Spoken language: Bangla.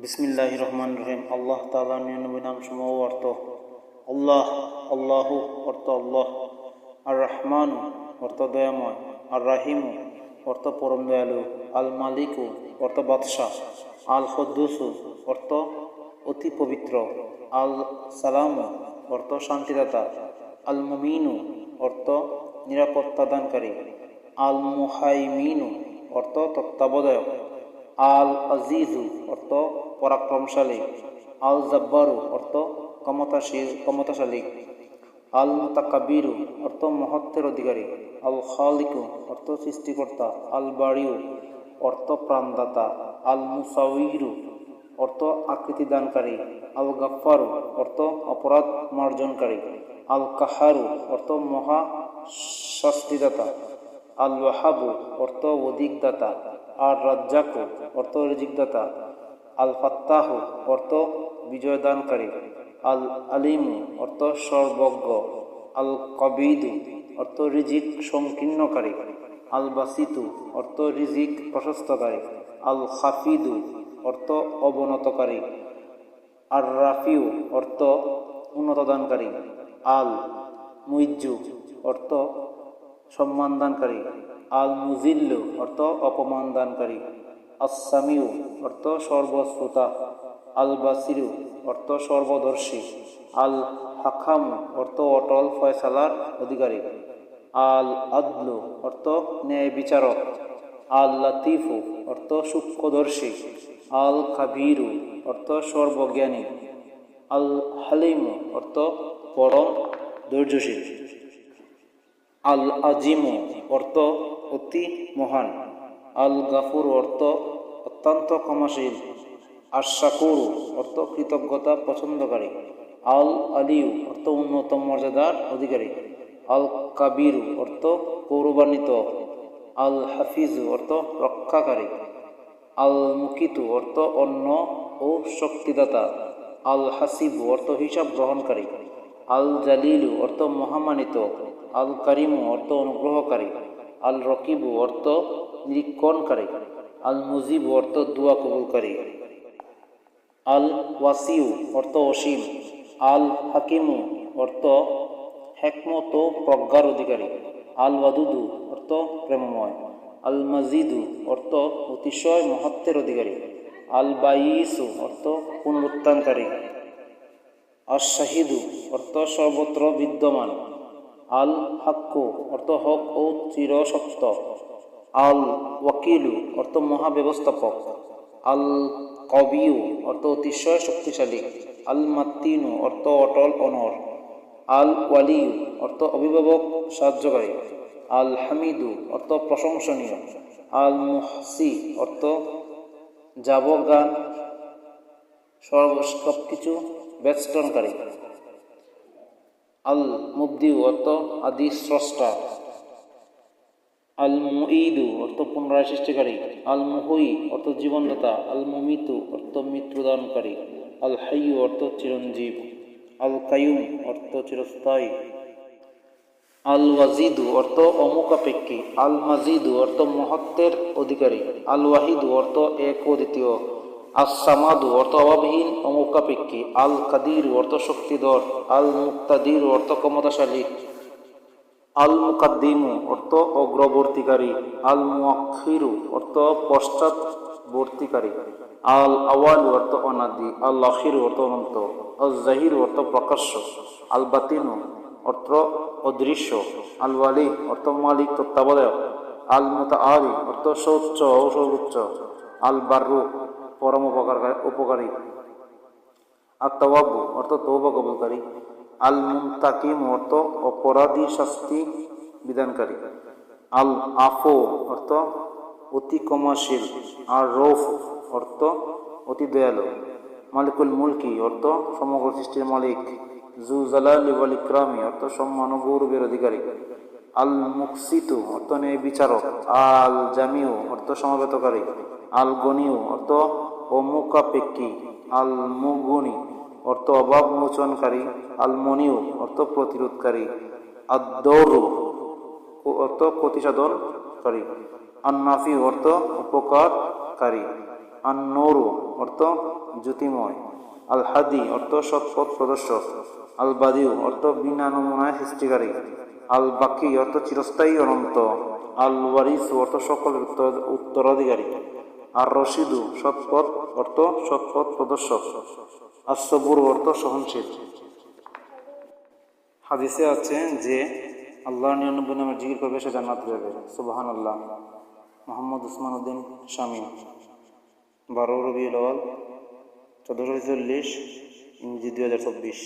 বিসমিল্লাহির রহমানির রহিম। আল্লাহ তাআলার 99 নাম সমূহ অর্থ আল্লাহ, আল্লাহু অর্থ আল্লাহ, আর রহমান অর্থ দয়াময়, আর রাহিম অর্থ পরম দয়ালু, আল মালিকু অর্থ বাদশাহ, আল কুদ্দুসু অর্থ অতি পবিত্র, আল সালামু অর্থ শান্তিদাতা, আল মুমিনু অর্থ নিরাপত্তা দানকারী, আল মুহাইমিনু অর্থ তত্ত্বাবধায়ক, আল আজিজু অর্থ পরাক্রমশালী, আল জাব্বারু অর্থ ক্ষমতাশালী, আল মুতাকাব্বিরু অর্থ মহত্বের অধিকারী, আল খালিকু অর্থ সৃষ্টিকর্তা, আল বারিউ অর্থ প্রাণদাতা, আল মুসাউইরু অর্থ আকৃতি দানকারী, আল গাফফারু অর্থ অপরাধ মার্জনকারী, আল কাহারু অর্থ মহা শাস্তিদাতা, আল ওয়াহাবু অর্থ অধিকদাতা, আর রাজ্জাকু অর্থ রিজিকদাতা, আল ফাত্তাহু অর্থ বিজয় দানকারী, আল আলিমু অর্থ সর্বজ্ঞ, আল কবিদু অর্থ রিজিক সংকীর্ণকারী, আল বাসিতু অর্থ রিজিক প্রশস্তকারী, আল খাফিদু অর্থ অবনতকারী, আর রাফিউ অর্থ উন্নত দানকারী, আল মুইজ্জু অর্থ সম্মান দানকারী, আল মুজিল্লু অর্থ অপমান দানকারী, আস-সামিউ অর্থ সর্বশ্রোতা, আল বাসিরু অর্থ সর্বদর্শী, আল হাকামু অর্থ অটল ফয়সালার অধিকারী, আল আদলু অর্থ ন্যায় বিচারক, আল লাতিফু অর্থ সূক্ষ্মদর্শী, আল কাবীরু অর্থ সর্বজ্ঞানী, আল হালিমু অর্থ পরম ধৈর্যশীল, আল আজিমু অর্থ অতি মহান, আল গাফুর অর্থ অত্যন্ত ক্ষমাশীল, আর শাকুরু অর্থ কৃতজ্ঞতা পছন্দকারী, আল আলিউ অর্থ উন্নত মর্যাদার অধিকারী, আল কাবিরু অর্থ গৌরবান্বিত, আল হাফিজু অর্থ রক্ষাকারী, আল মুকিতু অর্থ অন্ন ও শক্তিদাতা, আল হাসিবু অর্থ হিসাব গ্রহণকারী, আল জালিলু অর্থ মহামানিত, আল কারিমু অর্থ অনুগ্রহকারী, আল রকিবু অর্থ নিরীক্ষণকারী, আল মুজিবু অর্থ দুয়া কবুলকারী, আল ওয়াসিউ অর্থ অসীম, আল হাকিমু অর্থ হেকমত ও প্রজ্ঞার অধিকারী, আল ওয়াদুদু অর্থ প্রেমময়, আল মাজিদু অর্থ অতিশয় মহত্বের অধিকারী, আল বাইসু অর্থ পুনরুত্থানকারী, আর শাহিদু অর্থ সর্বত্র বিদ্যমান, আল হাক্কু অর্থ হক ও চিরসত্য, আল ওয়াকিলু অর্থ মহাব্যবস্থাপক, আল কবিউ অর্থ অতিশয় শক্তিশালী, আল মাতিনু অর্থ অটল অনর, আল ওয়ালিউ অর্থ অভিভাবক সাহায্যকারী, আল হামিদু অর্থ প্রশংসনীয়, আল মুহসি অর্থ যাবজ্ঞান সবকিছু বেষ্টনকারী, আল মুবদিউ অর্থ আদি স্রষ্টা, আল মুঈদু অর্থ পুনরায় সৃষ্টিকারী, আল মুহুই অর্থ জীবনদাতা, আল মুমিতু অর্থ মৃত্যুদানকারী, আল হাইয়ু অর্থ চিরঞ্জীব, আল কায়ুম অর্থ চিরস্থায়ী, আল ওয়াজিদু অর্থ অমুখাপেক্ষী, আল মাজিদু অর্থ মহত্বের অধিকারী, আল ওয়াহিদু অর্থ এক ও দ্বিতীয়, আস-সামাদু অর্থ অভাবহীন অমুখাপেক্ষী, আল কাদিরু অর্থ শক্তিধর, আল মুক্তাদিরু অর্থ ক্ষমতাশালী, আল মুকাদ্দিমু অর্থ অগ্রবর্তীকারী, আল মুআখিরু অর্থ পশ্চাৎবর্তীকারী, আল আওয়ালু অর্থ অনাদি, আল আখিরু অর্থ অনন্ত, আল জাহিরু অর্থ প্রকাশ্য, আল বাতিনু অর্থ অদৃশ্য, আল ওয়ালি অর্থ মালিক তত্ত্বাবধায়ক, আল মুতাআলি অর্থ সর্বোচ্চ ও সর্বোচ্চ, আল বাররু পরম উপকারী, আত-তাওয়াবু অর্থ তওবা কবুলকারী, আল মুনতাকিম অর্থ অপরাধী শাস্তি বিধানকারী, আল আফু অর্থ অতি ক্ষমাশীল, আর রৌফ অর্থ অতি দয়ালু, মালিকুল মুলকি অর্থ সমগ্র সৃষ্টির মালিক, জু জালালি ওয়াল ইকরামি অর্থ সম্মান ও গৌরবের অধিকারী, আল মুকসিতু অর্থ ন্যায় বিচারক, আল জামিউ অর্থ সমবেতকারী, আল গনিউ অর্থ অমুখাপেক্ষী, আল মুগনি অর্থ অভাব মোচনকারী, আল মনিউ অর্থ প্রতিরোধকারী, আদ-দৌরু অর্থ ক্ষতিসাধনকারী, আন-নাফি অর্থ উপকারকারী, আন নূরু অর্থ জ্যোতিময়, আল হাদি অর্থ সৎপথ প্রদর্শক, আল বাদিউ অর্থ বিনা নমুনায় সৃষ্টিকারী, আল বাকি অর্থ চিরস্থায়ী অনন্ত, আল ওয়ারিস অর্থ সকলের উত্তরাধিকারী, আর রশিদু সৎপথ অর্থ সৎপথ প্রদর্শক, আসবুর অর্থ সহনশীল। হাদিসে আছে যে আল্লাহর 99 নামের জিকির করবে সে জান্নাতে যাবে। সুবহানাল্লাহ। মোহাম্মদ উসমান উদ্দিন শামী, 12 রবিউল আউয়াল 1440 ইংরেজি 2024।